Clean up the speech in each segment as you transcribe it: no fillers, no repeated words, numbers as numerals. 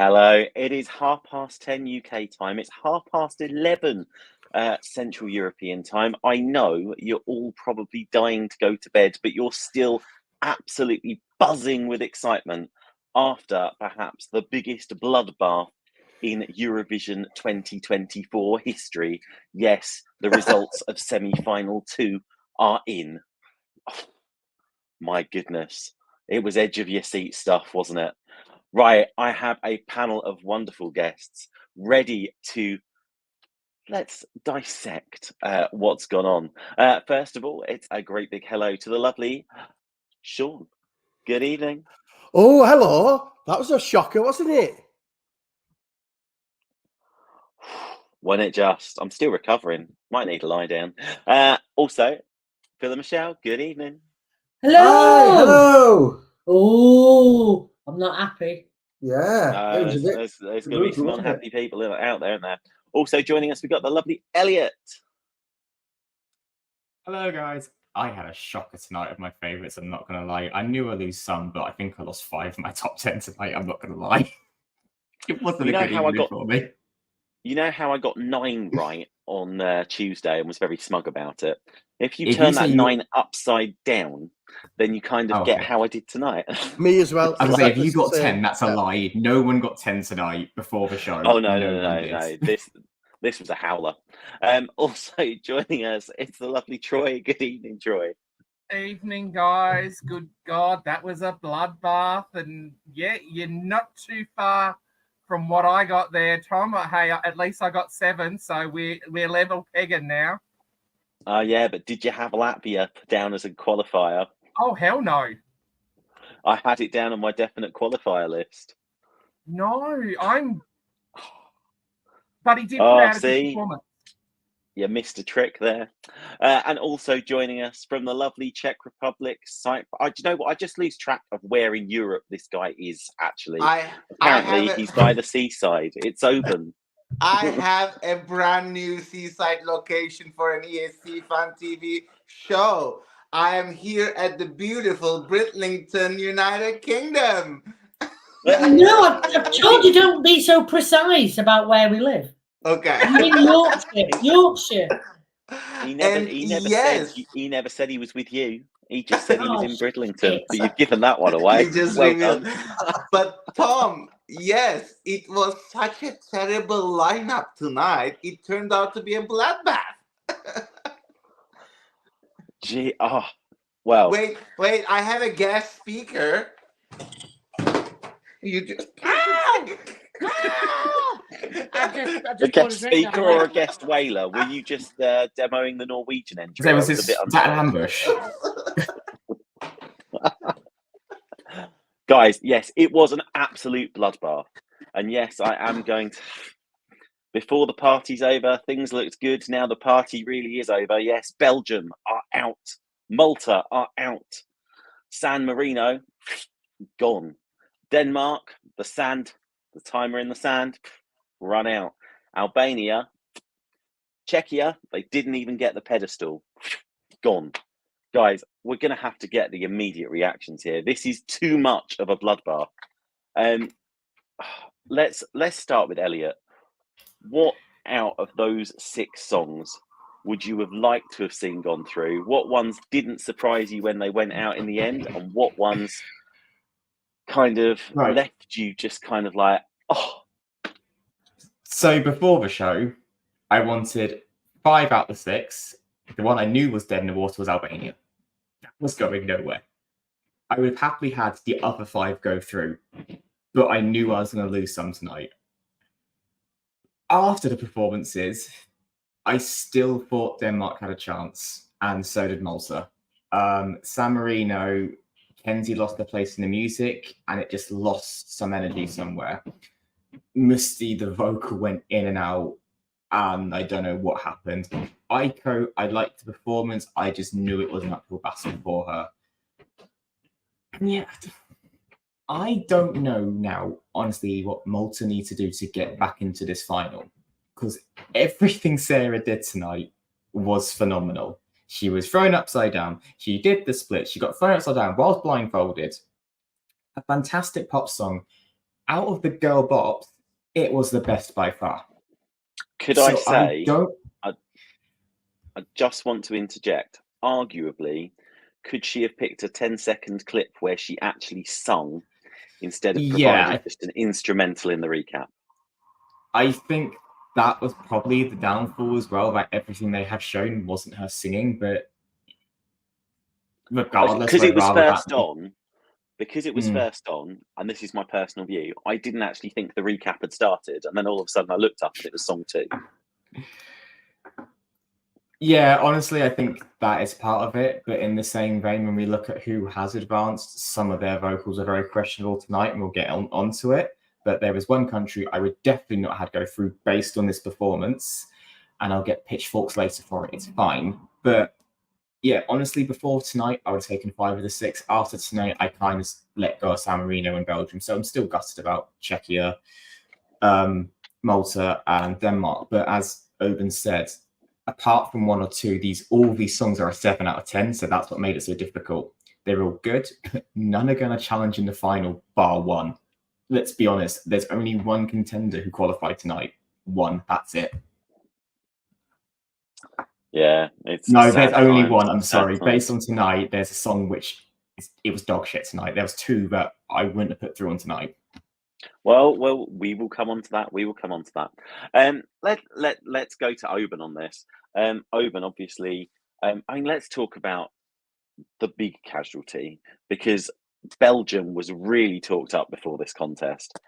Hello, it is 10:30 UK time. It's 11:30 Central European time. I know you're all probably dying to go to bed, but you're still absolutely buzzing with excitement after perhaps the biggest bloodbath in Eurovision 2024 history. Yes, the results of semi-final 2 are in. Oh, my goodness, it was edge of your seat stuff, wasn't it? Right, I have a panel of wonderful guests ready to let's dissect what's gone on. First of all, it's a great big hello to the lovely Sean. Good evening. Oh, hello. That was a shocker, wasn't it? Wasn't it just? I'm still recovering. Might need to lie down. Also, Phil and Michelle, good evening. Hello. Hi, hello. Oh, I'm not happy. Yeah. It was a bit There's going to be some brutal, wasn't unhappy people out there, isn't there? Also joining us, we've got the lovely Elliot. Hello, guys. I had a shocker tonight of my favourites, I'm not going to lie. I knew I lose some, but I think I lost 5 of my top 10 tonight, I'm not going to lie. It wasn't a good evening for me. You know how I got 9 right on Tuesday and was very smug about it? If you turn that 9 upside down, then you kind of get how I did tonight. Me as well. I was say, if you got 10, that's a lie. No one got 10 tonight before the show. Oh, no. This was a howler. Also joining us, it's the lovely Troy. Good evening, Troy. Evening, guys. Good God, that was a bloodbath. And yeah, you're not too far from what I got there, Tom. Hey, at least I got 7, so we're level pegging now. Yeah, but did you have Latvia down as a qualifier? Oh, hell no. I had it down on my definite qualifier list. No, but he did put out a good performance. You missed a trick there. And also joining us from the lovely Czech Republic, do you know what? I just lose track of where in Europe this guy is, actually. Apparently, he's by the seaside. It's open. I have a brand new seaside location for an ESC Fan TV show. I am here at the beautiful Britlington, United Kingdom. No, I've told you don't be so precise about where we live. Okay. I'm in Yorkshire. He never said he was with you. He just said he was in Bridlington. But you've given that one away. Well done. But Tom, yes, it was such a terrible lineup tonight. It turned out to be a bloodbath. Well. Wait, I have a guest speaker. You just a guest speaker or a guest whaler? Were you just demoing the Norwegian entry? Was that an ambush? Guys, yes, it was an absolute bloodbath. And yes, I am going to... Before the party's over, things looked good. Now the party really is over. Yes, Belgium are out. Malta are out. San Marino, gone. Denmark, the timer in the sand, run out. Albania, Czechia, they didn't even get the pedestal, gone. Guys, we're going to have to get the immediate reactions here. This is too much of a bloodbath. Let's start with Elliot. What out of those 6 songs would you have liked to have seen gone through? What ones didn't surprise you when they went out in the end, and what ones kind of left you just kind of like, oh. So before the show, I wanted 5 out of the 6. The one I knew was dead in the water was Albania. That was going nowhere. I would have happily had the other 5 go through, but I knew I was going to lose some tonight. After the performances, I still thought Denmark had a chance, and so did Malta. San Marino, Kenzie lost her place in the music, and it just lost some energy somewhere. Musty, the vocal went in and out, and I don't know what happened. Aiko, I liked the performance. I just knew it was an uphill battle for her. And yeah, I don't know now, honestly, what Malta need to do to get back into this final. Because everything Sarah did tonight was phenomenal. She was thrown upside down. She did the split. She got thrown upside down whilst blindfolded. A fantastic pop song. out of the girl bops, it was the best by far. Could So I say, don't. I just want to interject. Arguably, could she have picked a 10-second clip where she actually sung instead of providing just an instrumental in the recap? I think that was probably the downfall as well. Like everything they had shown wasn't her singing, but regardless, because it was first on, and this is my personal view, I didn't actually think the recap had started, and then all of a sudden I looked up and it was song 2. Yeah, honestly, I think that is part of it. But in the same vein, when we look at who has advanced, some of their vocals are very questionable tonight, and we'll get onto it. But there was one country I would definitely not have go through based on this performance, and I'll get pitchforks later for it. It's fine. But yeah, honestly, before tonight, I would have taken 5 of the 6. After tonight, I kind of let go of San Marino and Belgium. So I'm still gutted about Czechia, Malta, and Denmark. But as Oben said, apart from 1 or 2, all these songs are a 7 out of 10. So that's what made it so difficult. They're all good. None are going to challenge in the final, bar 1. Let's be honest. There's only one contender who qualified tonight. 1. That's it. Yeah, there's only one. I'm sorry. Based on tonight, there's a song which it was dog shit tonight. There was 2 that I wouldn't have put through on tonight. Well, we will come on to that. Let's go to Oben on this. Oben, obviously. Let's talk about the big casualty, because Belgium was really talked up before this contest,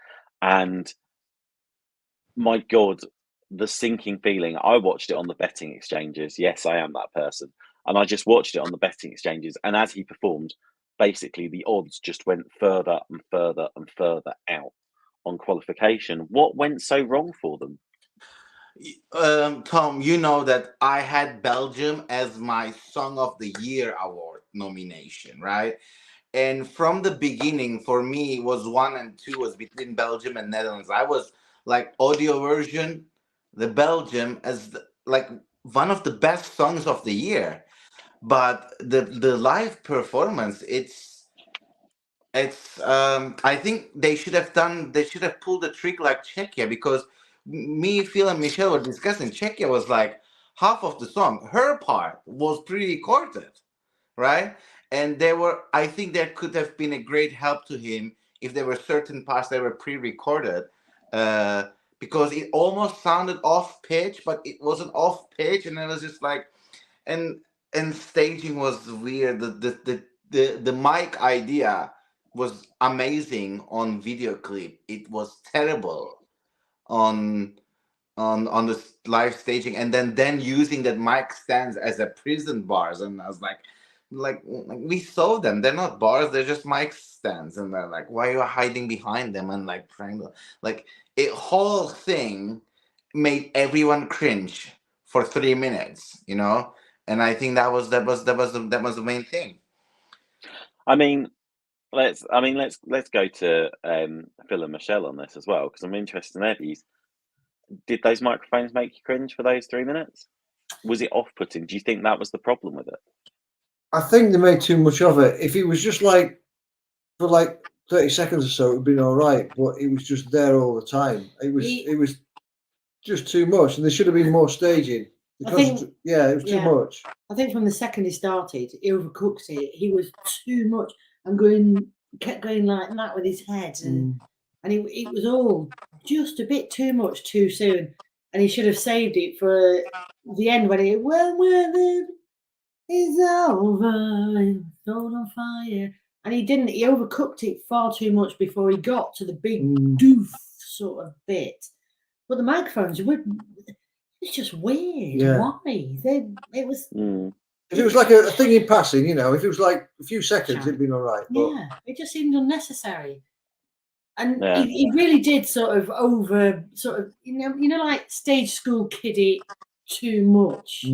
and my God, the sinking feeling. I watched it on the betting exchanges. Yes, I am that person, and I just watched it on the betting exchanges. And as he performed, basically the odds just went further and further and further out on qualification. What went so wrong for them? Tom, you know that I had Belgium as my Song of the Year award nomination, right? And from the beginning, for me, it was 1 and 2 was between Belgium and Netherlands. I was like, audio version, the Belgium as like one of the best songs of the year. But the live performance, it's I think they should have pulled the trick like Czechia, because me, Phil, and Michelle were discussing. Czechia was like half of the song. Her part was pre-recorded, right? And I think there could have been a great help to him if there were certain parts that were pre-recorded, because it almost sounded off pitch, but it wasn't off pitch, and it was just like, and staging was weird. The mic idea was amazing on video clip. It was terrible on the live staging, and then using that mic stands as a prison bars, and I was like we saw them. They're not bars. They're just mic stands, and they're like, why are you hiding behind them and like trying to like a whole thing made everyone cringe for 3 minutes, you know. And I think that was the main thing. Let's go to Phil and Michelle on this as well, because I'm interested in their views. Did those microphones make you cringe for those 3 minutes? Was it off-putting? Do you think that was the problem with it? I think they made too much of it. If it was just like for like 30 seconds or so, it would have been all right. But it was just there all the time. It was just too much, and there should have been more staging. Because, it was too much. I think from the second he started, he overcooked it. He was too much and kept going like that with his head, and it was all just a bit too much too soon. And he should have saved it for the end when it is over, it's all on fire. And he didn't. He overcooked it far too much before he got to the big doof sort of bit. But the microphones it's just weird. Yeah. Why? It was. If it was like a thing in passing, you know, if it was like a few seconds, it'd been all right. But... yeah, it just seemed unnecessary. And he really did sort of you know, like stage school kiddie too much.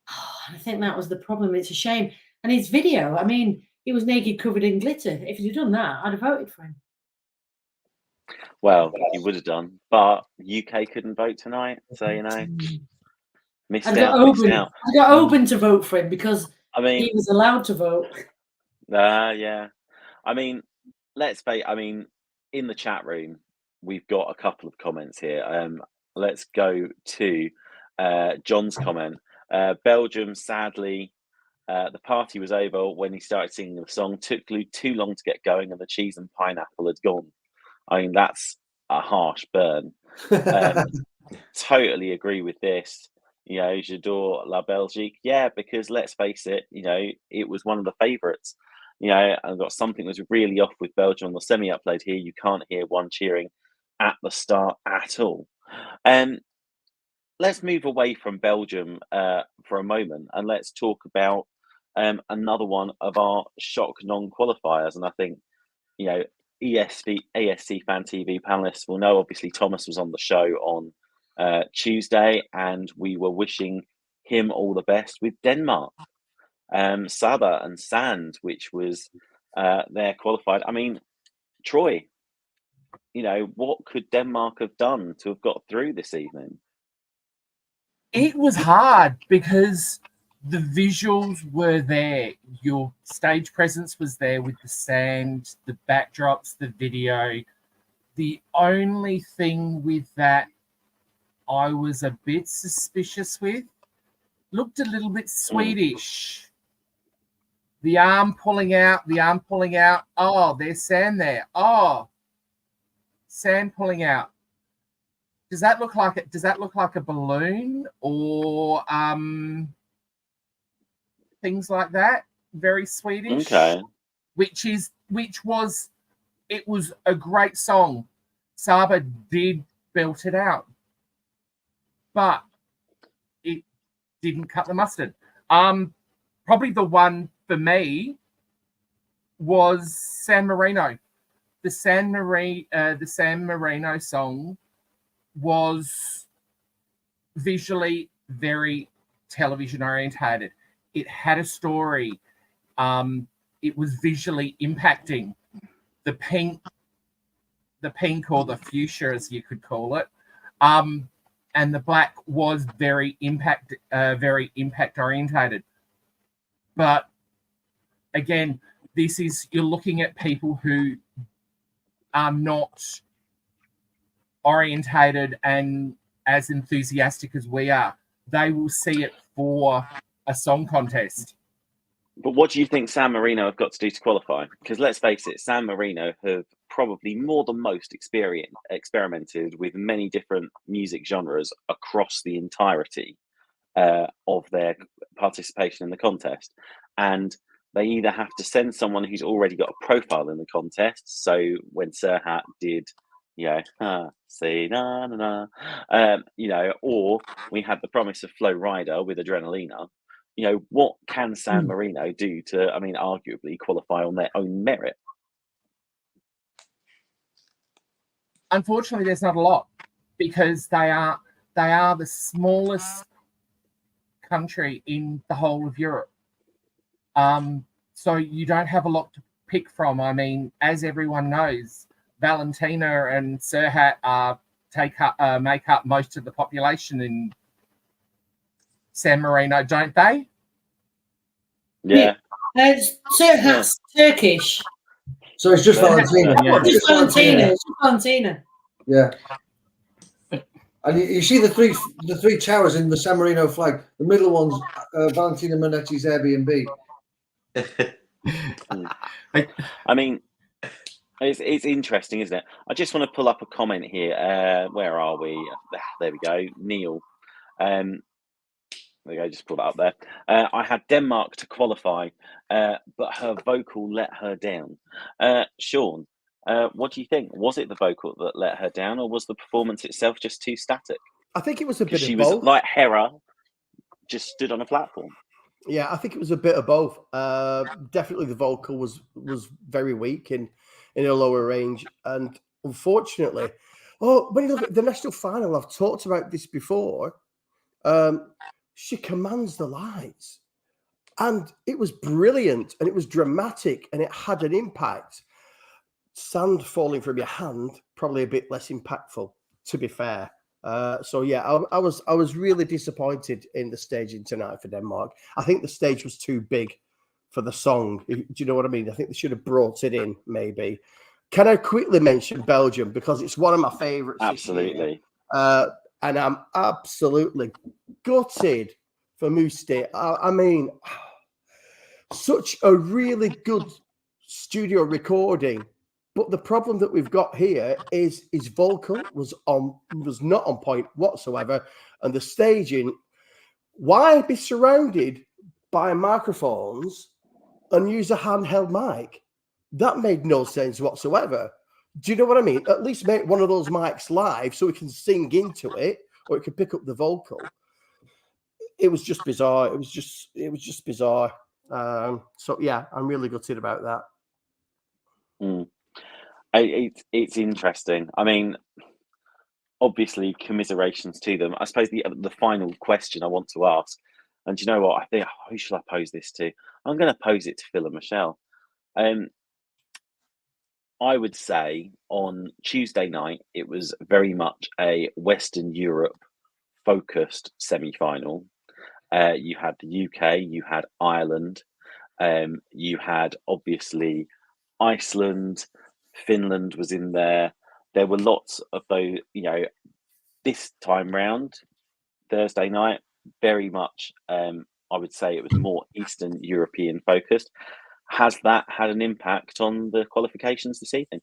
I think that was the problem. It's a shame. And his video, I mean, he was naked, covered in glitter. If he'd done that, I'd have voted for him. Well, he would have done, but UK couldn't vote tonight, so you know, missed out. I got Oben to vote for him because he was allowed to vote. Yeah. I mean, let's face. I mean, in the chat room, we've got a couple of comments here. Let's go to John's comment. Belgium, sadly, the party was over when he started singing the song. Took too long to get going, and the cheese and pineapple had gone. I mean, that's a harsh burn. Totally agree with this. You know, j'adore la Belgique. Yeah, because let's face it, you know, it was one of the favourites. You know, I've got something was really off with Belgium on the semi-upload here. You can't hear one cheering at the start at all. Let's move away from Belgium for a moment, and let's talk about another one of our shock non-qualifiers. And I think, you know, ESC Fan TV panelists will know, obviously, Thomas was on the show on Tuesday, and we were wishing him all the best with Denmark. Saba and Sand, which was their qualified. I mean, Troy, you know, what could Denmark have done to have got through this evening? It was hard because the visuals were there. Your stage presence was there with the sand, the backdrops, the video. The only thing with that I was a bit suspicious with, looked a little bit Swedish. The arm pulling out. Oh, there's sand there. Oh, sand pulling out. Does that look like a balloon or things like that? Very Swedish. Okay. It was a great song. Saba did belt it out, but it didn't cut the mustard. Probably the one for me was San Marino. The San Marino song was visually very television orientated. It had a story. It was visually impacting. The pink or the fuchsia, as you could call it, and the black was very impact orientated. But again, you're looking at people who are not orientated and as enthusiastic as we are. They will see it for a song contest. But what do you think San Marino have got to do to qualify? Because let's face it, San Marino have probably more than most experimented with many different music genres across the entirety of their participation in the contest. And they either have to send someone who's already got a profile in the contest. So when Serhat did, say na na na, or we had the promise of Flo Rida with Adrenalina. You know, what can San Marino do to, I mean, arguably qualify on their own merit? Unfortunately, there's not a lot because they are the smallest country in the whole of Europe. So you don't have a lot to pick from. I mean, as everyone knows, Valentina and Serhat make up most of the population in San Marino, don't they? Yeah. Serhat's Turkish. So it's just Valentina. Yeah. Just Valentina. Yeah. And you see the three towers in the San Marino flag. The middle one's Valentina Monetti's Airbnb. I mean, it's interesting, isn't it? I just want to pull up a comment here. Where are we? There we go. Neil. There we go. Just pull that up there. I had Denmark to qualify, but her vocal let her down. Sean, what do you think? Was it the vocal that let her down, or was the performance itself just too static? I think it was a bit of both. She was like Hera, just stood on a platform. Yeah, I think it was a bit of both. Definitely the vocal was very weak in a lower range. And unfortunately, when you look at the national final, I've talked about this before, she commands the lights. And it was brilliant and it was dramatic and it had an impact. Sand falling from your hand, probably a bit less impactful, to be fair. So yeah, I was really disappointed in the staging tonight for Denmark. I think the stage was too big for the song. Do you know what I mean? I think they should have brought it in maybe Can I quickly mention Belgium because it's one of my favourites? Absolutely. And I'm absolutely gutted for Musti. I mean, such a really good studio recording, but the problem that we've got here is his vocal was not on point whatsoever, and the staging. Why be surrounded by microphones and use a handheld mic? That made no sense whatsoever. Do you know what I mean? At least make one of those mics live so we can sing into it, or it can pick up the vocal. It was just bizarre. It was just bizarre. So yeah, I'm really gutted about that. It's interesting. I mean, obviously, commiserations to them. I suppose the final question I want to ask, and do you know what? I think, who shall I pose this to? I'm going to pose it to Phil and Michelle. I would say on Tuesday night, it was very much a Western Europe focused semi-final. You had the UK, you had Ireland, you had obviously Iceland, Finland was in there. There were lots of those, this time round, Thursday night, very much, I would say it was more Eastern European focused. Has that had an impact on the qualifications this evening?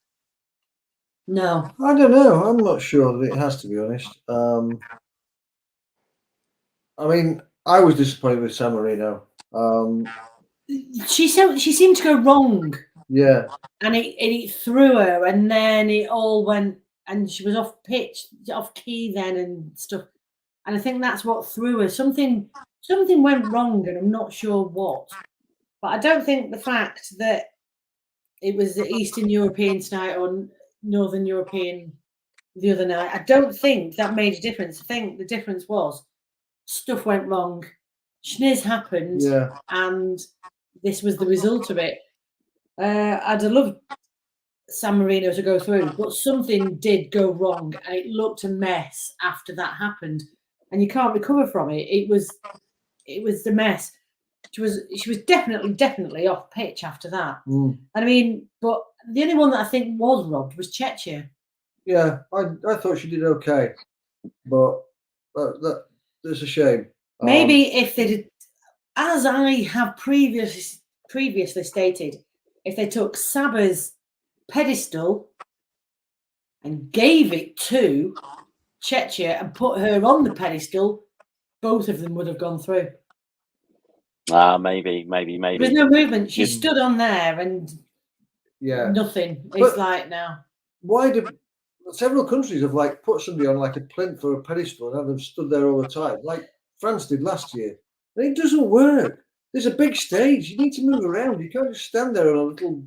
No. I don't know. I'm not sure that it has, to be honest. I mean, I was disappointed with San Marino. She seemed to go wrong. Yeah. And it threw her, and then it all went, and she was off pitch, off key then and stuff. And I think that's what threw her. Something went wrong, and I'm not sure what. But I don't think the fact that it was the Eastern European tonight or Northern European the other night, I don't think that made a difference. I think the difference was stuff went wrong. Schniz happened, and this was the result of it. I'd have loved San Marino to go through, but something did go wrong, and it looked a mess after that happened, and you can't recover from it. It was the mess. She was definitely off pitch after that. And I mean, but the only one that I think was robbed was Czechia. Yeah, I thought she did okay, but that's a shame. Maybe if they did, as I have previously stated, if they took Saba's pedestal and gave it to Czechia and put her on the pedestal, both of them would have gone through. Maybe. There's no movement. She stood on there and nothing. It's like now. Why do several countries have put somebody on a plinth or a pedestal and have them stood there all the time, like France did last year? And it doesn't work. There's a big stage. You need to move around. You can't just stand there on a little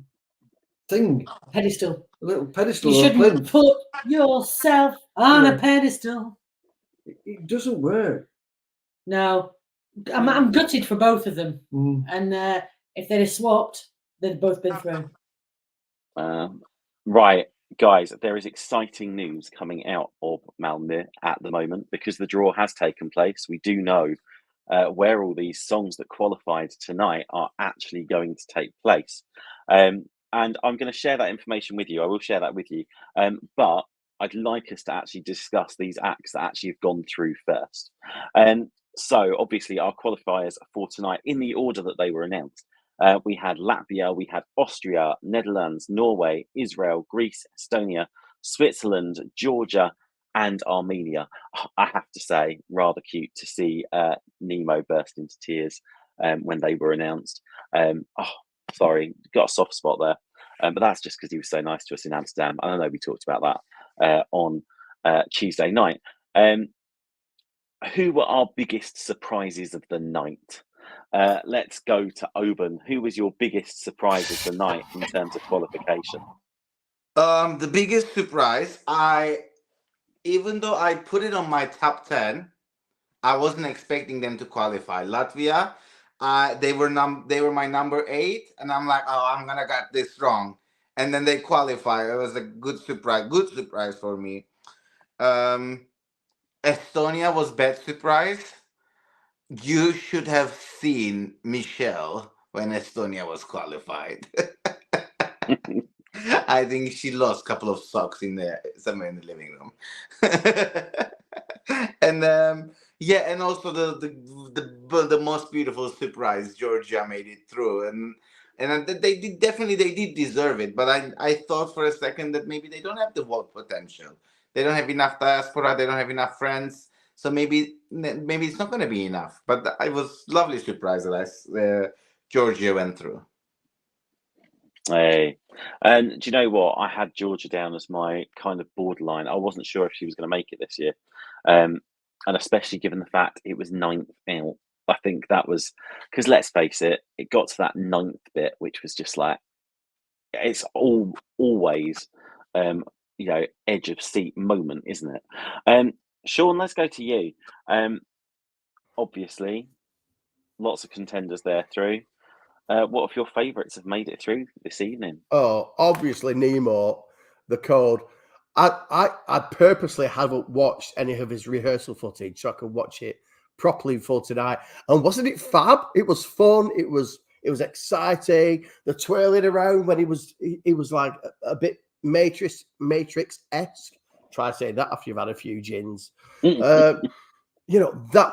thing. Pedestal. A little pedestal. You shouldn't put yourself on a pedestal. It doesn't work. No. I'm gutted for both of them. And if they'd have swapped, they'd both been through. Right, guys, there is exciting news coming out of Malmö at the moment because the draw has taken place. We do know where all these songs that qualified tonight are actually going to take place. And I'm going to share that information with you. I will share that with you. But I'd like us to actually discuss these acts that actually have gone through first. So obviously our qualifiers for tonight in the order that they were announced. We had Latvia, we had Austria, Netherlands, Norway, Israel, Greece, Estonia, Switzerland, Georgia, and Armenia. I have to say, rather cute to see Nemo burst into tears when they were announced. Sorry, got a soft spot there. But that's just because he was so nice to us in Amsterdam. I know we talked about that on Tuesday night. Who were our biggest surprises of the night? Let's go to Oban. Who was your biggest surprise of the night in terms of qualification? The biggest surprise, even though I put it on my top 10, I wasn't expecting them to qualify. Latvia, they were my number 8, and I'm like, oh, I'm gonna get this wrong. And then they qualify. It was a good surprise for me. Estonia was bad surprise. You should have seen Michelle when Estonia was qualified. I think she lost a couple of socks in there somewhere in the living room. And yeah, and also the most beautiful surprise, Georgia made it through, and they did deserve it. But I thought for a second that maybe they don't have the vote potential. They don't have enough diaspora. They don't have enough friends. So maybe it's not going to be enough. But I was lovely surprised that Georgia went through. Hey, and do you know what? I had Georgia down as my kind of borderline. I wasn't sure if she was going to make it this year, and especially given the fact it was 9th out. I think that was because, let's face it, it got to that 9th bit, which was just like it's always edge of seat moment, isn't it? Sean, let's go to you. Obviously, lots of contenders there through. What of your favourites have made it through this evening? Oh, obviously Nemo, the Code. I purposely haven't watched any of his rehearsal footage so I could watch it properly for tonight. And wasn't it fab? It was fun. It was exciting. The twirling around when he was like a bit Matrix-esque. Try saying that after you've had a few gins. That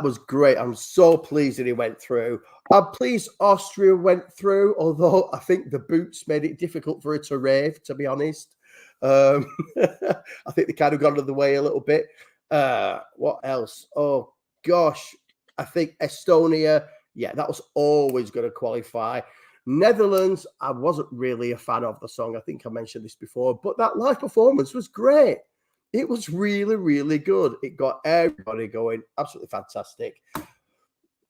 was great. I'm so pleased that he went through. I'm pleased Austria went through, although I think the boots made it difficult for her to rave, to be honest. I think they kind of got out of the way a little bit. What else? Oh, gosh. I think Estonia, yeah, that was always going to qualify. Netherlands, I wasn't really a fan of the song. I think I mentioned this before, but that live performance was great. It was really, really good. It got everybody going. Absolutely fantastic.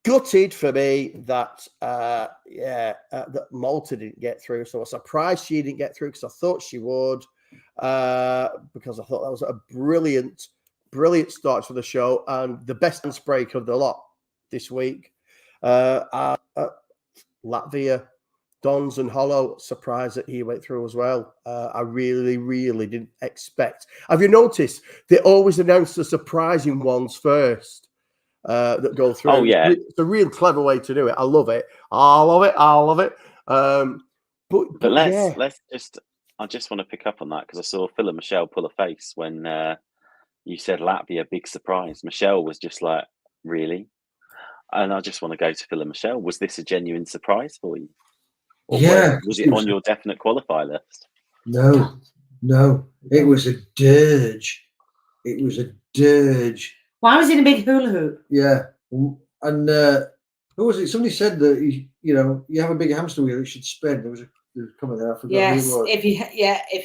Gutted for me that that Malta didn't get through. So I was surprised she didn't get through because I thought she would. Because I thought that was a brilliant start for the show and the best dance break of the lot this week. Latvia, Dons and Hollow, surprised that he went through as well. I really, really didn't expect. Have you noticed they always announce the surprising ones first that go through? Oh, yeah. It's a real clever way to do it. I love it. I love it. But let's just. I just want to pick up on that because I saw Phil and Michelle pull a face when you said Latvia, big surprise. Michelle was just like, really? And I just want to go to Phil and Michelle. Was this a genuine surprise for you? Or was it on your definite qualifier list? No. It was a dirge. Why was it a big hula hoop? Yeah. And who was it? Somebody said that you have a big hamster wheel, it should spin. There was a comment there. I forgot who it was. If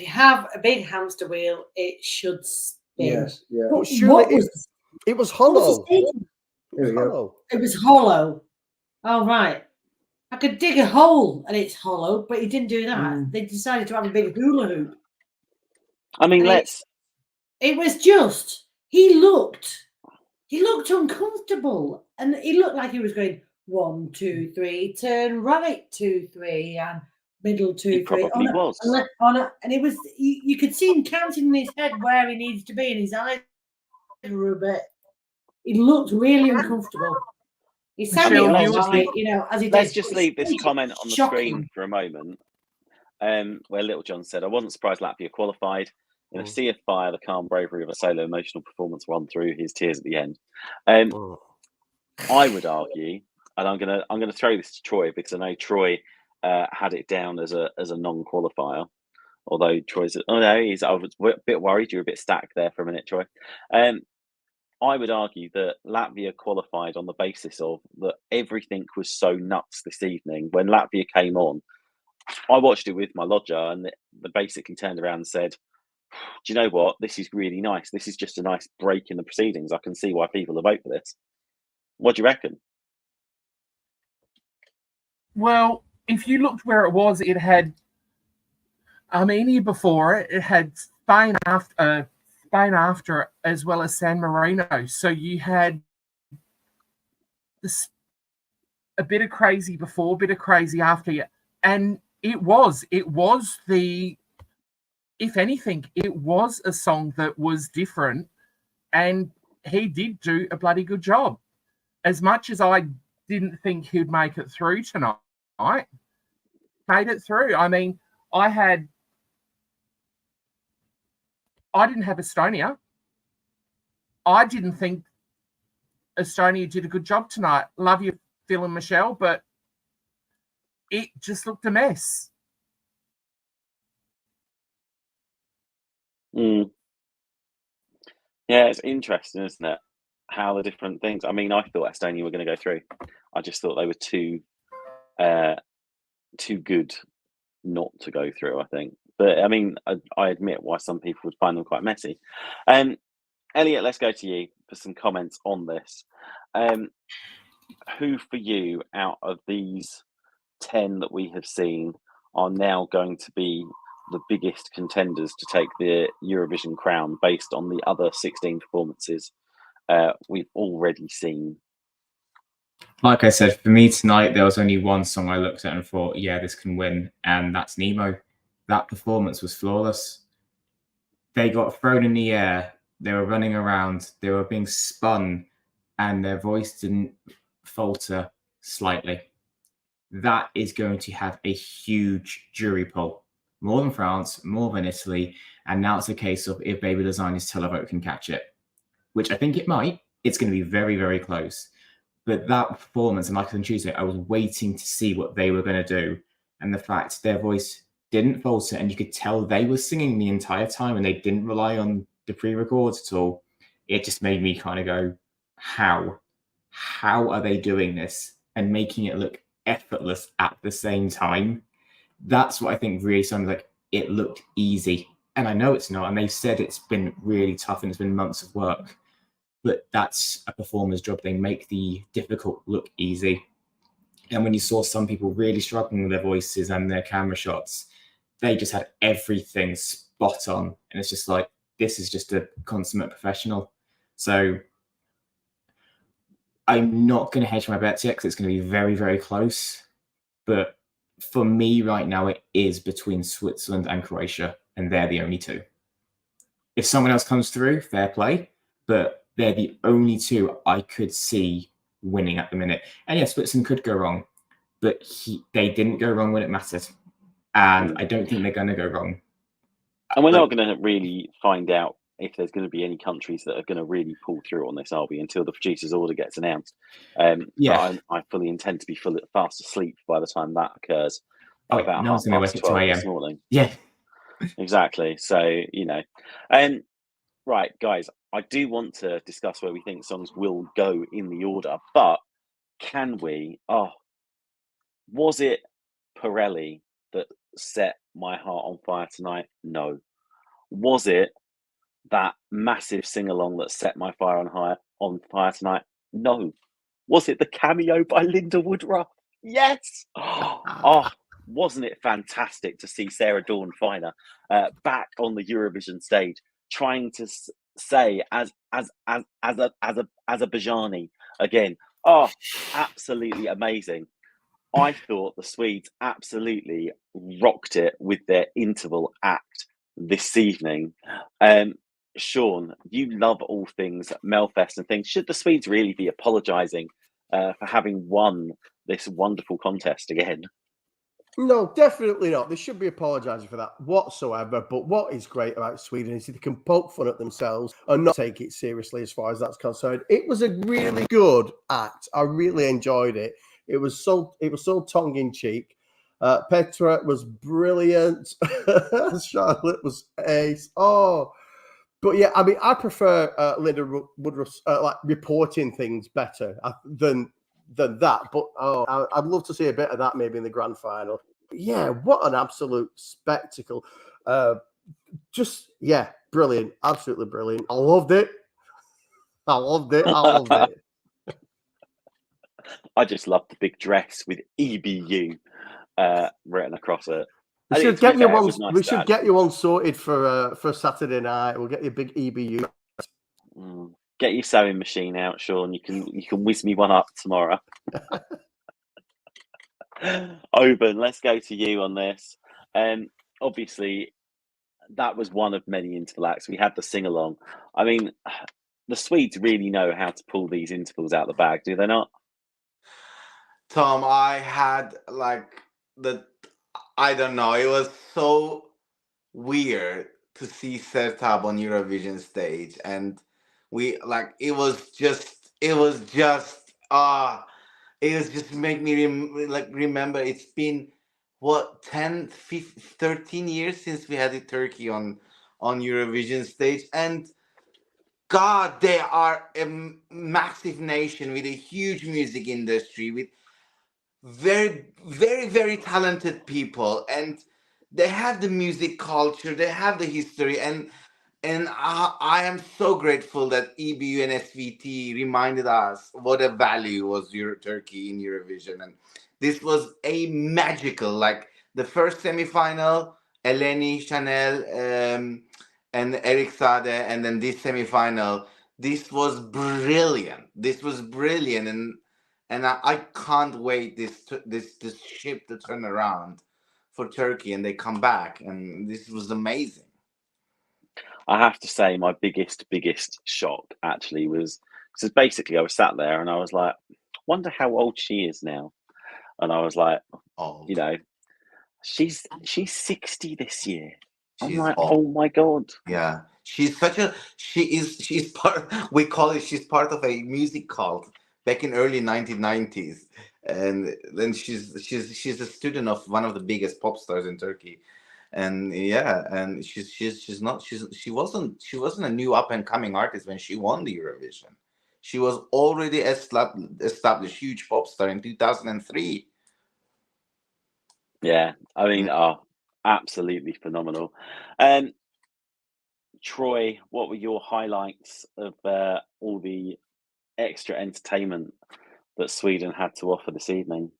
you have a big hamster wheel, it should spin. Yes, yeah. But surely it was hollow. There we go. It was hollow. Oh, right. I could dig a hole and it's hollow, but he didn't do that. They decided to have a big hula hoop. I mean, It was just, he looked uncomfortable. And he looked like he was going 1, 2, 3, turn right, 2, 3, and middle 2, 3. Probably was. And it was, you could see him counting in his head where he needs to be, and his eyes were a bit. He looked really uncomfortable. He said it all right, as he did. Let's just leave this comment on the screen for a moment. Where Little John said, I wasn't surprised Latvia qualified. In a sea of fire, the calm bravery of a solo emotional performance run through his tears at the end. I would argue, and I'm gonna throw this to Troy because I know Troy had it down as a non-qualifier. Although Troy's, I was a bit worried. You were a bit stacked there for a minute, Troy. I would argue that Latvia qualified on the basis of that everything was so nuts this evening. When Latvia came on, I watched it with my lodger and they basically turned around and said, do you know what? This is really nice. This is just a nice break in the proceedings. I can see why people will vote for this. What do you reckon? Well, if you looked where it was, it had Armenia before it. It had Spain after, as well as San Marino. So you had this a bit of crazy before, a bit of crazy after, and it was the, if anything, it was a song that was different, and he did do a bloody good job. As much as I didn't think he'd make it through tonight, made it through. I mean, I had I didn't have Estonia. I didn't think Estonia did a good job tonight. Love you, Phil and Michelle, but it just looked a mess. Yeah, it's interesting, isn't it? How the different things. I mean, I thought Estonia were going to go through. I just thought they were too good not to go through, I think. But I mean, I admit why some people would find them quite messy. Elliot, let's go to you for some comments on this. Who for you out of these 10 that we have seen are now going to be the biggest contenders to take the Eurovision crown based on the other 16 performances we've already seen? Like I said, for me tonight, there was only one song I looked at and thought, yeah, this can win, and that's Nemo. That performance was flawless. They got thrown in the air, they were running around, they were being spun, and their voice didn't falter slightly. That is going to have a huge jury poll. More than France, more than Italy, and now it's a case of if Baby Lasagna's televote can catch it, which I think it might. It's going to be very, very close. But that performance, and like on Tuesday, I was waiting to see what they were going to do. And the fact their voice didn't falter, and you could tell they were singing the entire time and they didn't rely on the pre-records at all. It just made me kind of go, how? How are they doing this and making it look effortless at the same time? That's what I think really sounded like it looked easy. And I know it's not. And they've said it's been really tough and it's been months of work. But that's a performer's job. They make the difficult look easy. And when you saw some people really struggling with their voices and their camera shots, they just had everything spot on. And it's just like, this is just a consummate professional. So I'm not going to hedge my bets yet because it's going to be very, very close. But for me right now, it is between Switzerland and Croatia, and they're the only two. If someone else comes through, fair play. But they're the only two I could see winning at the minute. And yeah, Switzerland could go wrong, but they didn't go wrong when it mattered. And I don't think they're going to go wrong. And we're not going to really find out if there's going to be any countries that are going to really pull through on this, are we, until the producer's order gets announced. Yeah. But I fully intend to be fast asleep by the time that occurs. Oh, no one's going to wake up 2 a.m. this morning. Yeah. Exactly. So, right, guys, I do want to discuss where we think songs will go in the order, but can we? Was it Pirelli that set my heart on fire tonight? No. Was it that massive sing-along that set my fire on fire tonight? No. Was it the cameo by Linda Woodruff? Yes. Wasn't it fantastic to see Sarah Dawn Finer back on the Eurovision stage, trying to say as a Bajani again? Absolutely amazing. I thought the Swedes absolutely rocked it with their interval act this evening. Sean, you love all things Melfest and things. Should the Swedes really be apologising for having won this wonderful contest again? No, definitely not. They should be apologising for that whatsoever. But what is great about Sweden is they can poke fun at themselves and not take it seriously as far as that's concerned. It was a really good act. I really enjoyed it. It was so tongue-in-cheek. Petra was brilliant. Charlotte was ace. But yeah, I mean, I prefer Linda Woodruff's like reporting things better than that. But I'd love to see a bit of that maybe in the grand final. Yeah, what an absolute spectacle. Brilliant. Absolutely brilliant. I loved it. I just loved the big dress with EBU written across it. We should get you one sorted for Saturday night. We'll get you a big EBU. Get your sewing machine out, Sean. You can whiz me one up tomorrow. Oban, let's go to you on this. Obviously, that was one of many interval acts. We had the sing-along. I mean, the Swedes really know how to pull these intervals out of the bag, do they not? Tom, I had I don't know, it was so weird to see Sertab on Eurovision stage, and we like it was just make me remember it's been what 10 15, 13 years since we had the Turkey on Eurovision stage, and God, they are a massive nation with a huge music industry, with very, very, very talented people, and they have the music culture, they have the history, and I am so grateful that EBU and SVT reminded us what a value was Turkey in Eurovision, and this was a magical, like the first semifinal, Eleni, Chanel, and Eric Sade, and then this semifinal. This was brilliant. And I can't wait this ship to turn around for Turkey and they come back, and this was amazing. I have to say, my biggest shock actually was because basically I was sat there and I was like, wonder how old she is now, and I was like, Old. you know, she's 60 this year. I'm She's like, old. oh my God. Yeah, she's part. We call it. She's part of a music cult back in early 1990s, and then she's a student of one of the biggest pop stars in Turkey, and yeah, and she wasn't a new up and coming artist when she won the Eurovision. She was already established huge pop star in 2003. Yeah, I mean, absolutely phenomenal. Troy, what were your highlights of all the extra entertainment that Sweden had to offer this evening?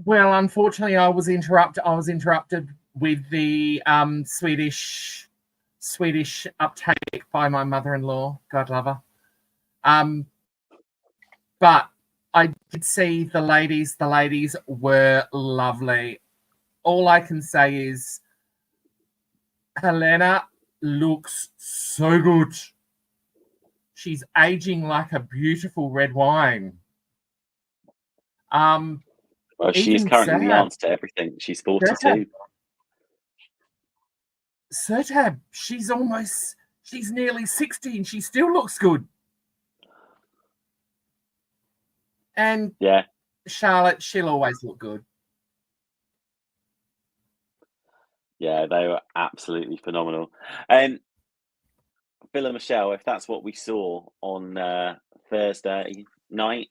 Well, unfortunately, I was interrupted with the Swedish uptake by my mother-in-law. God love her. But I did see the ladies. The ladies were lovely. All I can say is Helena looks so good. She's aging like a beautiful red wine. Well, she is currently the answer to everything. She's 42. Sertab, she's nearly 60 and she still looks good. And yeah, Charlotte, she'll always look good. Yeah, they were absolutely phenomenal. Bill and Michelle, if that's what we saw on Thursday night,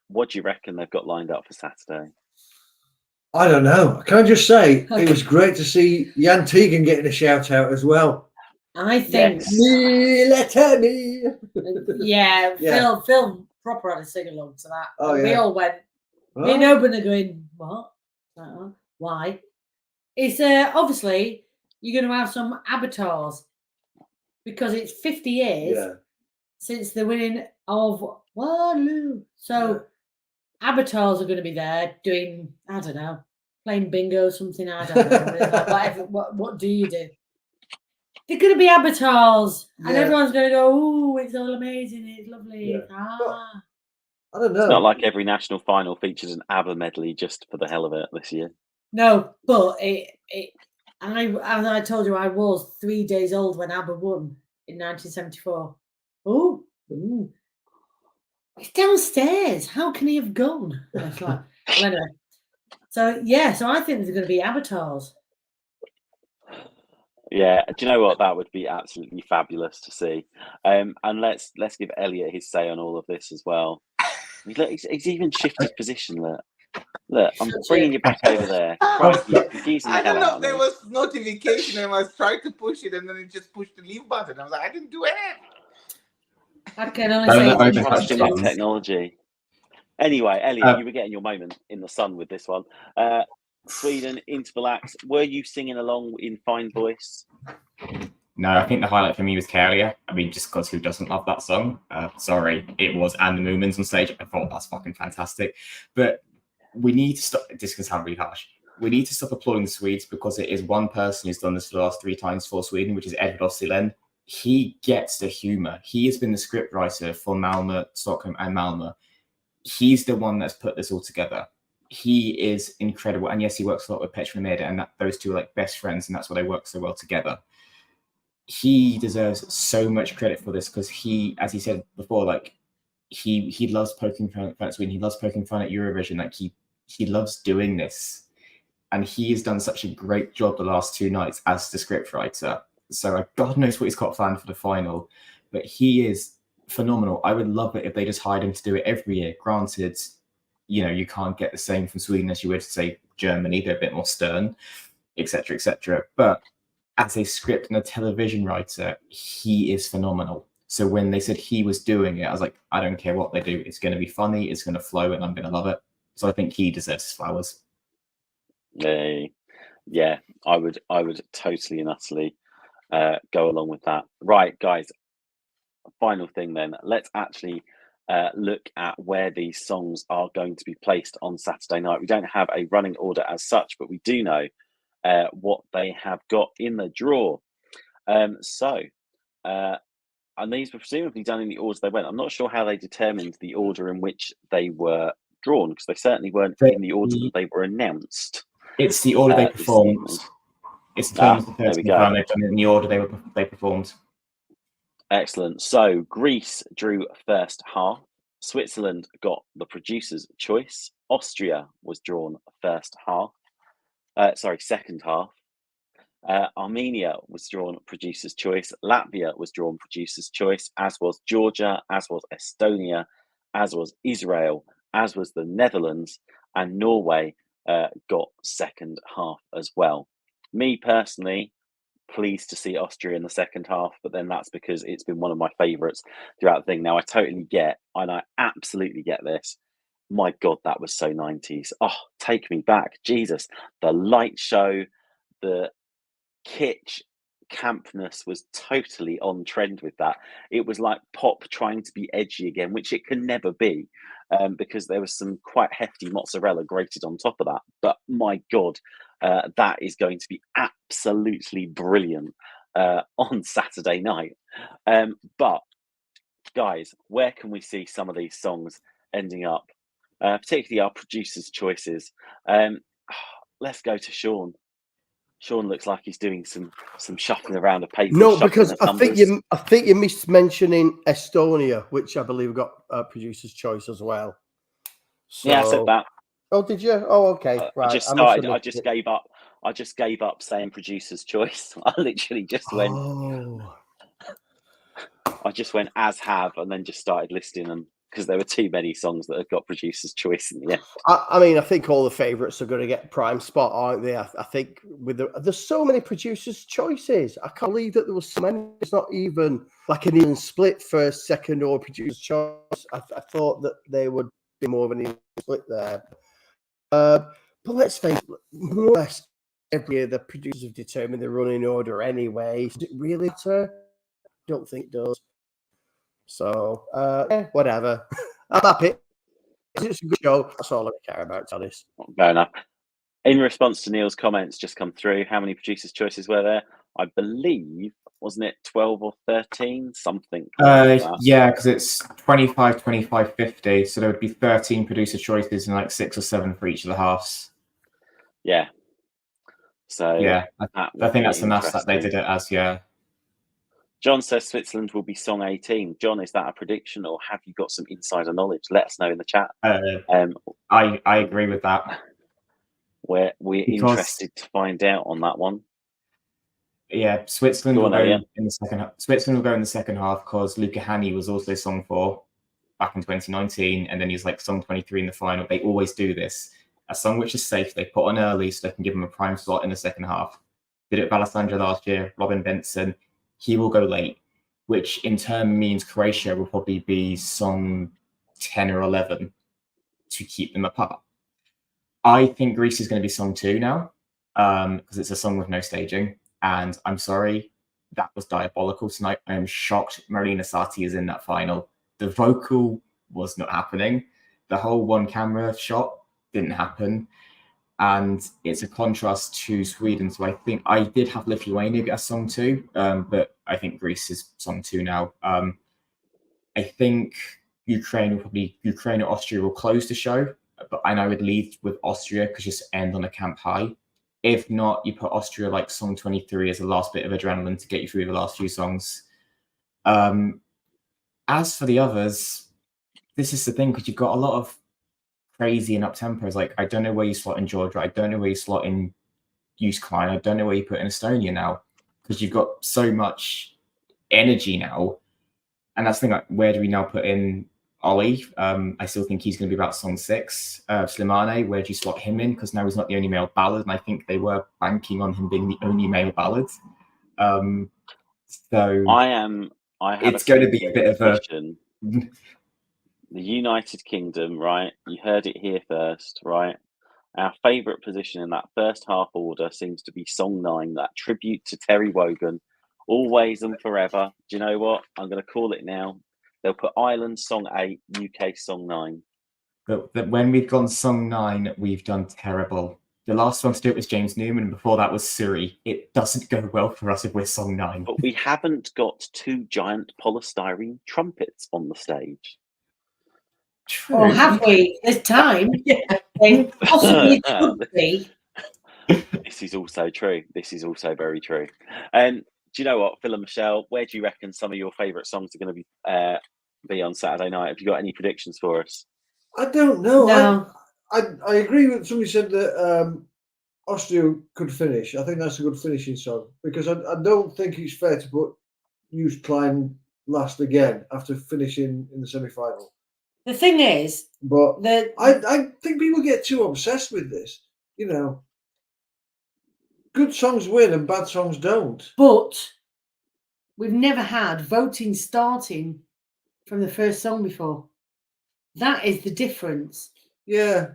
what do you reckon they've got lined up for Saturday? I don't know. Can I just say it was great to see Jan Tegan getting a shout out as well. I think Phil proper had a sing along to that. Oh, we all went. Me and Oban are going, what? Why? It's obviously you're going to have some avatars because it's 50 years since the winning of Waterloo. So avatars are going to be there doing, I don't know, playing bingo, something. I don't know. Like, whatever. What do you do? They're going to be avatars, and everyone's going to go, "Oh, it's all amazing! It's lovely!" Yeah. I don't know. It's not like every national final features an ABBA medley just for the hell of it this year. No, but as I told you, I was 3 days old when ABBA won in 1974. Oh, it's downstairs. How can he have gone? Like, well, anyway. So I think there's going to be avatars. Yeah, do you know what? That would be absolutely fabulous to see. And let's give Elliot his say on all of this as well. Look, he's even shifted position. Look, I'm bringing you back over there. I don't know. There was notification, and I was trying to push it, and then it just pushed the leave button. I was like, I didn't do it. I can only say trusting in technology. Anyway, Elliot, you were getting your moment in the sun with this one. Sweden, interval acts. Were you singing along in fine voice? No, I think the highlight for me was Carrier. I mean, just because who doesn't love that song? Sorry, it was. And the Moomins on stage. I thought that's fucking fantastic. But we need to stop. This can sound really harsh. We need to stop applauding the Swedes because it is one person who's done this the last 3 times for Sweden, which is Edward Ossilen. He gets the humour. He has been the scriptwriter for Malmö, Stockholm, and Malmö. He's the one that's put this all together. he is incredible. And yes, he works a lot with Petra and Amanda, and those two are like best friends, and that's why they work so well together. He deserves so much credit for this because he, as he said before, like he loves poking fun at Sweden. He loves poking fun at Eurovision. Like he loves doing this, and he has done such a great job the last 2 nights as the scriptwriter. So God knows what he's got planned for the final, but he is phenomenal. I would love it if they just hired him to do it every year. Granted, you know, you can't get the same from Sweden as you would, say, Germany. They're a bit more stern, etc., etc. But as a script and a television writer, he is phenomenal. So when they said he was doing it, I was like, I don't care what they do. It's going to be funny. It's going to flow, and I'm going to love it. So I think he deserves his flowers. Yeah, I would totally and utterly go along with that. Right, guys. Final thing then. Let's actually look at where these songs are going to be placed on Saturday night. We don't have a running order as such, but we do know what they have got in the draw. And these were presumably done in the order they went. I'm not sure how they determined the order in which they were drawn, because they certainly weren't in the order that they were announced. It's the order they performed. It's the terms of the they've done it in the order they performed. Excellent. So Greece drew first half. Switzerland got the producer's choice. Austria was drawn second half. Armenia was drawn producer's choice. Latvia was drawn producer's choice, as was Georgia, as was Estonia, as was Israel, as was the Netherlands, and Norway got second half as well. Me personally, pleased to see Austria in the second half, but then that's because it's been one of my favourites throughout the thing. Now, I totally get, and I absolutely get this. My God, that was so 90s. Oh, take me back. Jesus. The light show, the kitsch campness was totally on trend with that. It was like pop trying to be edgy again, which it can never be, because there was some quite hefty mozzarella grated on top of that. But my God, that is going to be absolutely brilliant on Saturday night. But guys, where can we see some of these songs ending up, particularly our producers' choices? Let's go to Sean. Sean looks like he's doing some shuffling around of paper. No, because I think you missed mentioning Estonia, which I believe got producer's choice as well. So, yeah, I said that. Oh, did you? Oh, okay. Right. I just gave up. I just gave up saying producer's choice. I literally just went. I just went as have, and then just started listing them, because there were too many songs that had got producer's choice in the end. I mean, I think all the favourites are going to get prime spot, aren't they? I think there's so many producers' choices. I can't believe that there was so many. It's not even like an even split first, second, or producer's choice. I thought that they would be more of an even split there. But let's face it, more or less every year the producers have determined the running order anyway. Does it really matter? I don't think it does. So, whatever. I'm happy. It's a good show. That's all I care about, to this. Fair enough. In response to Neil's comments just come through, how many producers' choices were there? I believe, wasn't it 12 or 13? Something like that. Yeah, because it's 25, 25, 50. So there would be 13 producer choices and like 6 or 7 for each of the halves. Yeah. So yeah, I think that's the maths that they did it as, yeah. John says Switzerland will be song 18. John, is that a prediction, or have you got some insider knowledge? Let us know in the chat. I agree with that. We're interested to find out on that one. Yeah, Switzerland will go in the second half. Switzerland will go in the second half because Luca Hani was also song 4 back in 2019, and then he's like song 23 in the final. They always do this. A song which is safe, they put on early so they can give him a prime slot in the second half. Did it with Alessandra last year, Robin Benson. He will go late, which in turn means Croatia will probably be song 10 or 11 to keep them apart. I think Greece is going to be song 2 now, because it's a song with no staging. And I'm sorry, that was diabolical tonight. I am shocked Marina Sati is in that final. The vocal was not happening. The whole one camera shot didn't happen. And it's a contrast to Sweden. So I think I did have Lithuania get a song 2, but I think Greece is song 2 now. I think Ukraine or Austria will close the show, and I would lead with Austria because just end on a camp high. If not, you put Austria like song 23 as the last bit of adrenaline to get you through the last few songs. As for the others, this is the thing, because you've got a lot of crazy and up tempos. Like, I don't know where you slot in Georgia. I don't know where you slot in Use Klein. I don't know where you put in Estonia now, because you've got so much energy now. And that's the thing, like, where do we now put in Ollie? I still think he's going to be about song 6. Slimane, where do you slot him in? Because now he's not the only male ballad, and I think they were banking on him being the only male ballad. So it's going to be a bit of a... The United Kingdom, right? You heard it here first, right? Our favourite position in that first half order seems to be song 9, that tribute to Terry Wogan, Always and Forever. Do you know what? I'm going to call it now. They'll put Ireland song 8, UK song 9. But when we've gone song 9, we've done terrible. The last one to do it was James Newman, and before that was Surrey. It doesn't go well for us if we're song 9. But we haven't got 2 giant polystyrene trumpets on the stage. True. Or have we? There's time. They possibly could be. This is also true. This is also very true. And do you know what, Phil and Michelle, where do you reckon some of your favourite songs are going to be on Saturday night? Have you got any predictions for us? I don't know. No. I agree with somebody said that Austria could finish. I think that's a good finishing song, because I don't think it's fair to put Use Klein last again after finishing in the semi-final. The thing is, but I think people get too obsessed with this. You know, good songs win and bad songs don't. But we've never had voting starting from the first song before. That is the difference. Yeah.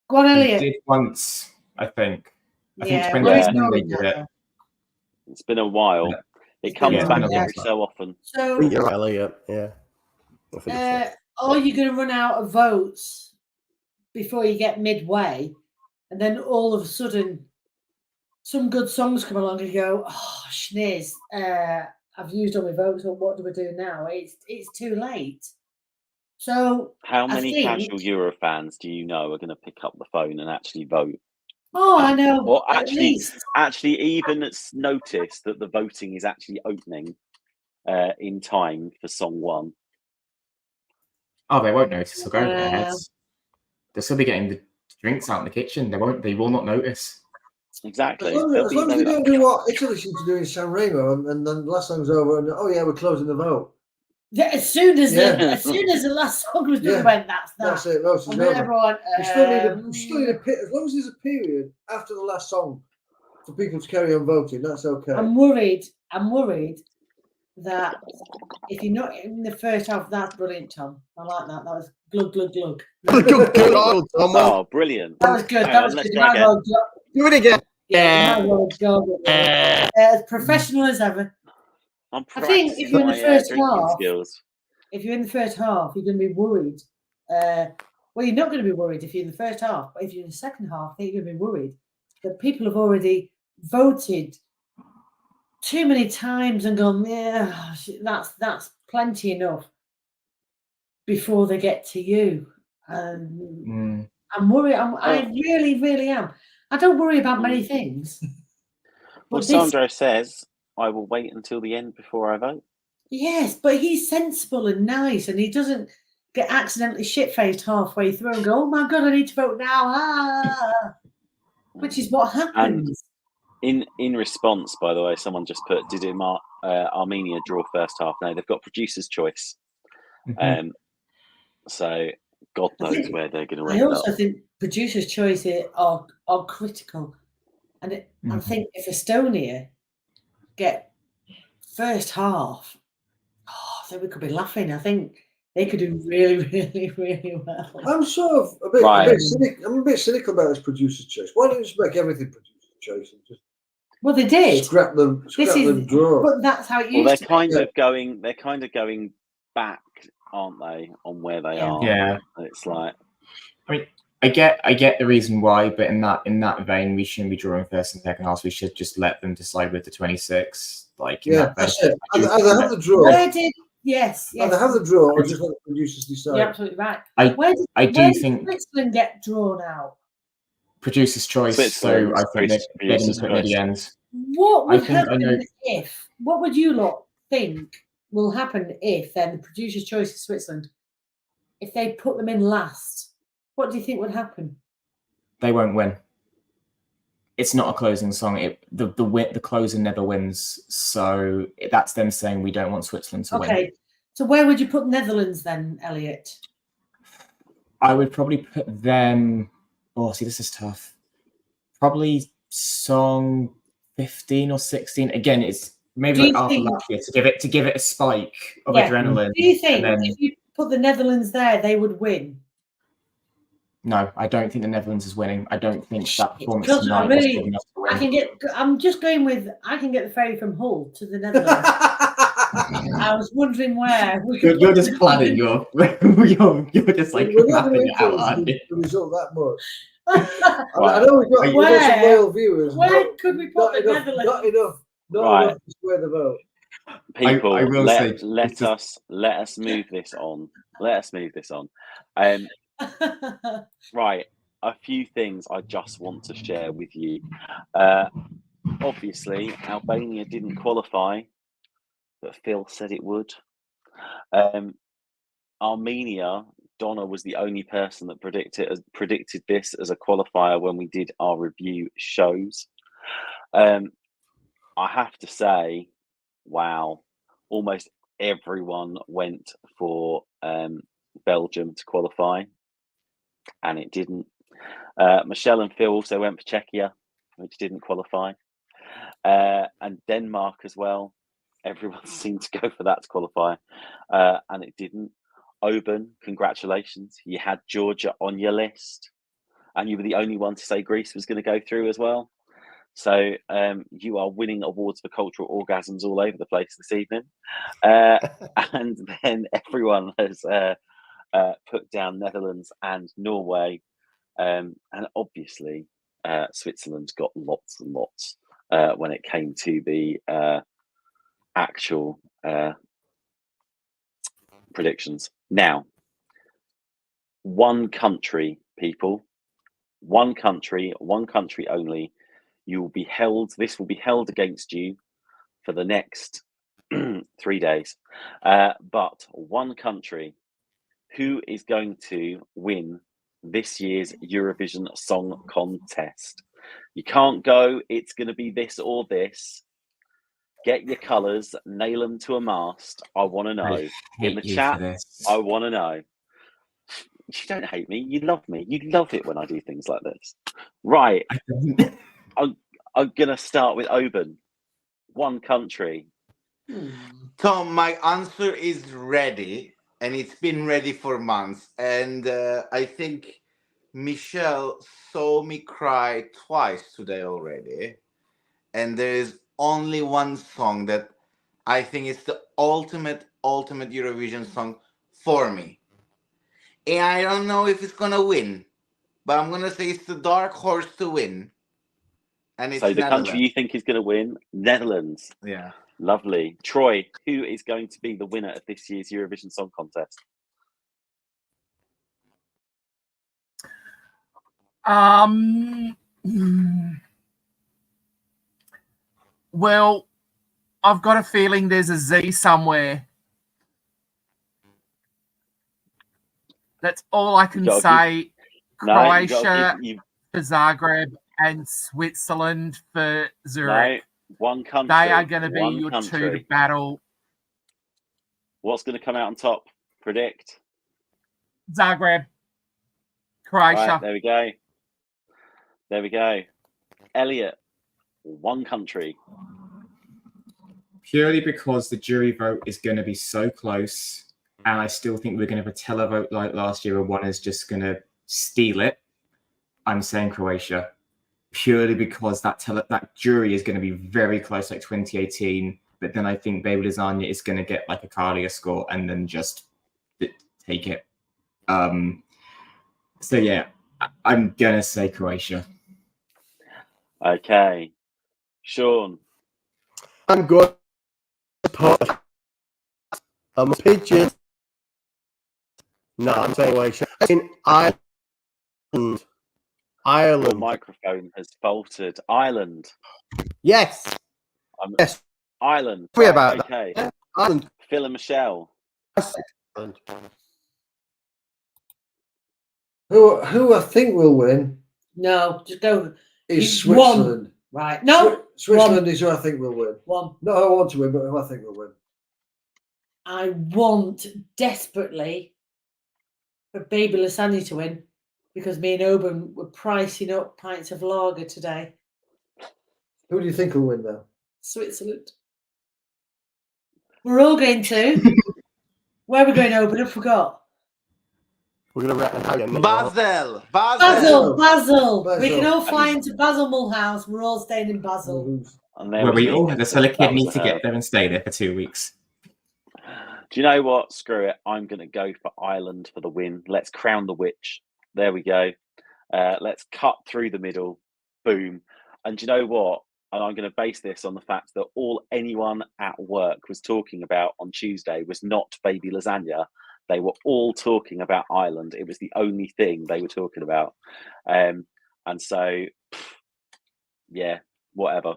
Go on, Elliot. We did once, I think. I think they did it. It's been a while. It comes back every so often. So, Elliot, are you going to run out of votes before you get midway, and then all of a sudden some good songs come along and you go, oh, schniz, I've used all my votes, or what do we do now? It's too late. So how many casual Euro fans do you know are going to pick up the phone and actually vote? Oh, I know. Or actually even notice that the voting is actually opening in time for song 1. Oh, they won't notice. They'll go over their heads. They'll still be getting the drinks out in the kitchen. They will not notice. Exactly. As long as they don't do what Italy seems to do in San Remo, and then the last song's over, and we're closing the vote. As soon as the last song was done, went, that's it. Votes is over. Everyone, you still need as long as there's a period after the last song for people to carry on voting, that's okay. I'm worried that if you're not in the first half, that's brilliant, Tom. I like that. That was glug, glug, glug. Oh, brilliant. That was good. That was good. Do it again. Yeah. As professional as ever. I think if you're in the first half, you're going to be worried. Well, you're not going to be worried if you're in the first half, but if you're in the second half, I think you're going to be worried that people have already voted too many times and gone, yeah, that's plenty enough before they get to you. I'm worried. I really, really am. I don't worry about many things. Well, Sandro says, I will wait until the end before I vote. Yes, but he's sensible and nice, and he doesn't get accidentally shit-faced halfway through and go, oh my God, I need to vote now. Which is what happens. And in response, by the way, someone just put, did Armenia draw first half? No, they've got producer's choice. So God knows where they're going to end up. I also think producer's choice are critical. And I think if Estonia get first half, I think we could be laughing. I think they could do really, really, really well. I'm sort of a bit cynical about this producer's choice. Why don't you just make everything producer's choice and just well, they did scrap them draw? But that's how it used to be. They're kind of going back, aren't they, on where they are? Yeah, it's like. I mean, I get the reason why, but in that vein, we shouldn't be drawing first and second half. We should just let them decide with the 26. That's it. Either have the draw. Yes, yes. Either have the draw or just let the producers decide. You're absolutely right. I where do does think Switzerland get drawn out? producer's choice. Switzerland, So I think they're going to producer's put it at the choice. end. What would I know. happen if? What would you lot think will happen if then the producer's choice is Switzerland? If they put them in last, what do you think would happen? They won't win. It's not a closing song. The closer never wins. So that's them saying we don't want Switzerland to win. Okay. So where would you put Netherlands then, Elliot? I would probably put them. Oh, see, this is tough. Probably song 15 or 16. Again, it's maybe like after last year to give it a spike of adrenaline. Do you think if you put the Netherlands there, they would win? No, I don't think the Netherlands is winning. I don't think that performance Because tonight was good enough to win. I'm just going with. I can get the ferry from Hull to the Netherlands. I was wondering where. You're just planning. You're just like mapping it out, aren't you? The result that much. I know we've got some loyal viewers. Where could we put the Netherlands? Not enough to sway the vote. People, I will say, let us move this on. Let us move this on. Right, a few things I just want to share with you. Obviously, Albania didn't qualify, but Phil said it would. Armenia, Donna was the only person that predicted this as a qualifier when we did our review shows. I have to say, wow, almost everyone went for Belgium to qualify, and it didn't. Michelle and Phil also went for Czechia, which didn't qualify, and Denmark as well. Everyone seemed to go for that to qualify, and it didn't. Oban, congratulations. You had Georgia on your list, and you were the only one to say Greece was going to go through as well. So you are winning awards for cultural orgasms all over the place this evening. And then everyone has put down Netherlands and Norway. And obviously, Switzerland got lots and lots when it came to the actual predictions. Now, one country, people, one country only. You will be held. This will be held against you for the next 3 days. But one country, who is going to win this year's Eurovision Song Contest? You can't go, it's going to be this or this. Get your colours, nail them to a mast. I want to know. In the chat, I want to know. You don't hate me. You love me. You love it when I do things like this. Right. I'm going to start with Oban. One country. Tom, my answer is ready, and it's been ready for months. And I think Michelle saw me cry twice today already. And there is only one song that I think is the ultimate Eurovision song for me. And I don't know if it's going to win, but I'm going to say it's the dark horse to win. And it's so the country you think is going to win, Netherlands. Yeah. Lovely. Troy, who is going to be the winner of this year's Eurovision Song Contest? Well, I've got a feeling there's a Z somewhere. That's all I can say. Croatia for Zagreb and Switzerland for Zurich. No, one country. They are going to be your two to battle. What's going to come out on top? Predict. Zagreb. Croatia. Right, there we go. There we go. Elliot, one country. Purely because the jury vote is going to be so close, and I still think we're going to have a televote like last year where one is just going to steal it. I'm saying Croatia. Purely because that jury is going to be very close, like 2018. But then I think Baby Lasagna is going to get like a Kalia score and then just take it. So yeah, I'm going to say Croatia. Okay. Sean. I'm good. Pigeon. No, I'm saying in Ireland. Your Ireland. microphone has faltered. Ireland. Yes. Yes. Ireland. Sorry Right, about okay. that. Ireland. Phil and Michelle. Ireland. Who I think will win No, just go. is One. Switzerland. Right. No. Switzerland is who I think will win. One. Not who I want to win, but who I think will win. I want desperately for Baby Lasagna to win because me and Oban were pricing up pints of lager today. Who do you think will win though? Switzerland. We're all going to. Where are we going, Oban? I forgot. We're going to wrap it again. Basel. We can all fly into Basel Mulhouse. We're all staying in Basel. And Where we all had to tell a kid That need was to a get there and stay there for 2 weeks. Do you know what? Screw it. I'm going to go for Ireland for the win. Let's crown the witch. There we go. Let's cut through the middle. Boom. And do you know what? And I'm going to base this on the fact that all anyone at work was talking about on Tuesday was not baby lasagna. They were all talking about Ireland. It was the only thing they were talking about. And so, yeah, whatever.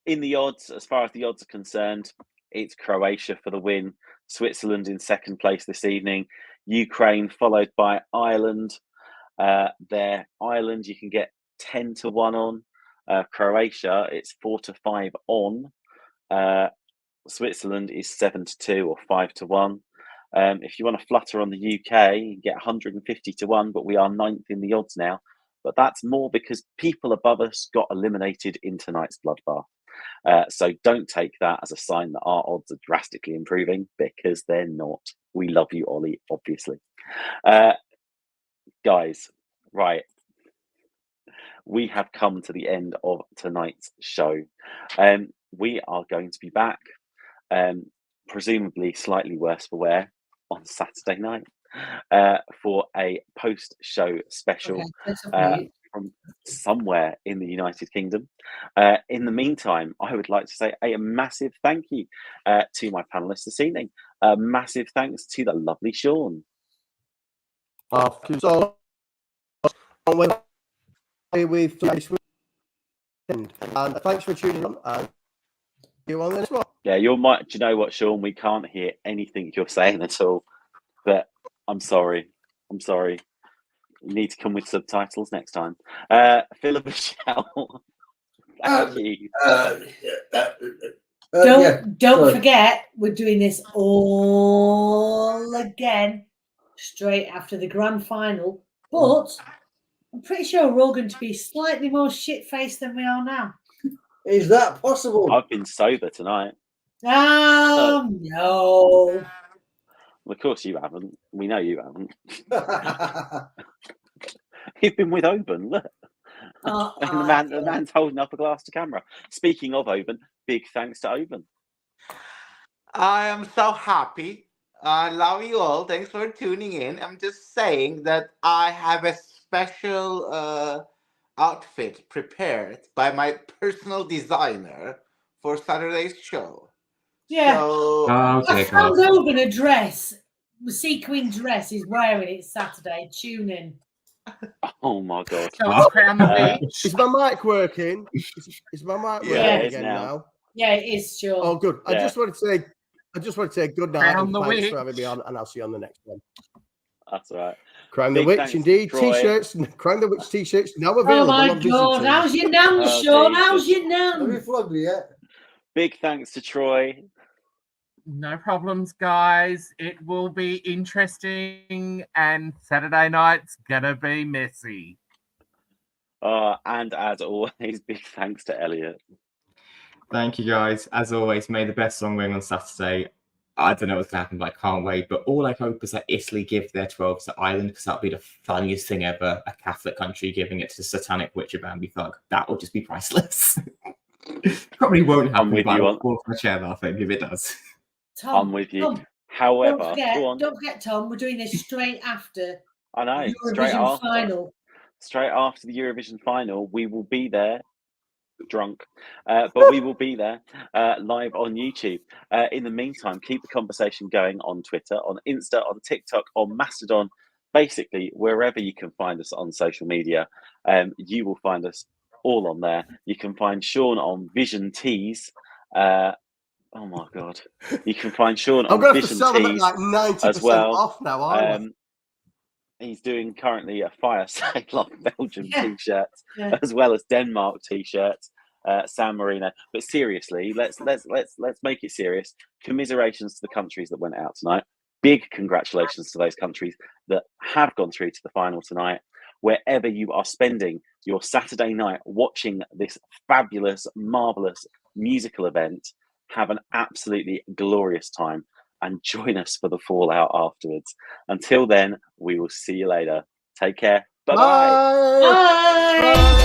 In the odds, as far as the odds are concerned, it's Croatia for the win, Switzerland in second place this evening, Ukraine followed by Ireland. Ireland you can get 10 to 1 on. Croatia, it's 4 to 5 on. Switzerland is 7 to 2 or 5 to 1. If you want to flutter on the UK, you can get 150 to 1, but we are 9th in the odds now. But that's more because people above us got eliminated in tonight's bloodbath. So don't take that as a sign that our odds are drastically improving, because they're not. We love you, Ollie, obviously. Guys, right. We have come to the end of tonight's show. We are going to be back, presumably slightly worse for wear, on Saturday night for a post-show special from somewhere in the United Kingdom. In the meantime, I would like to say a massive thank you to my panelists this evening. A massive thanks to the lovely Sean. With and thanks for tuning on. You on this one? Yeah, do you know what, Sean? We can't hear anything you're saying at all. But I'm sorry. You need to come with subtitles next time. Phil and Michelle, thank you. Don't forget, we're doing this all again straight after the grand final. But I'm pretty sure we're all going to be slightly more shit-faced than we are now. Is that possible? I've been sober tonight. No. Well, of course you haven't. We know you haven't. You've been with Oban, look. The man's holding up a glass to camera. Speaking of Oban, big thanks to Oban. I am so happy. I love you all. Thanks for tuning in. I'm just saying that I have a special outfit prepared by my personal designer for Saturday's show. Yeah. So, I found Oban a dress. The sequin dress is wearing it Saturday. Tune in. Oh my god. Is my mic working? Is my mic working again now? Yeah, it is, sure. Oh, good. I just wanted to say good night and thanks for having me on, and I'll see you on the next one. That's all right. Crown the Witch, indeed. T-shirts, Crown the Witch T-shirts now available. Oh my god! How's your nan, Sean? How's your nan? Have you flogged me yet? Big thanks to Troy. No problems, guys. It will be interesting, and Saturday night's gonna be messy. And as always, big thanks to Elliot. Thank you, guys. As always, may the best song win on Saturday. I don't know what's going to happen, but I can't wait. But all I hope is that Italy give their 12 to Ireland, because that'll be the funniest thing ever. A Catholic country giving it to the satanic witch of Bambi Thug. That will just be priceless. Probably won't happen, but I'll fall from a chair laughing if it does. Tom, I'm with you. Tom, However, don't forget, Tom, we're doing this straight after I know, the Eurovision final. Straight after the Eurovision final, we will be there drunk. But we will be there live on YouTube. In the meantime, keep the conversation going on Twitter, on Insta, on TikTok, on Mastodon. Basically, wherever you can find us on social media, you will find us all on there. You can find Sean on Vision Tees. Oh my God. You can find Sean I'm on going to have to Vision sell them at Tees like 90% as well. off now, aren't I? He's doing currently a fire sale of Belgium t-shirts, Yeah. as well as Denmark t-shirts, San Marino. But seriously, let's make it serious. Commiserations to the countries that went out tonight. Big congratulations to those countries that have gone through to the final tonight. Wherever you are spending your Saturday night watching this fabulous, marvelous musical event, have an absolutely glorious time and join us for the fallout afterwards. Until then, we will see you later. Take care. Bye-bye. Bye. Bye. Bye.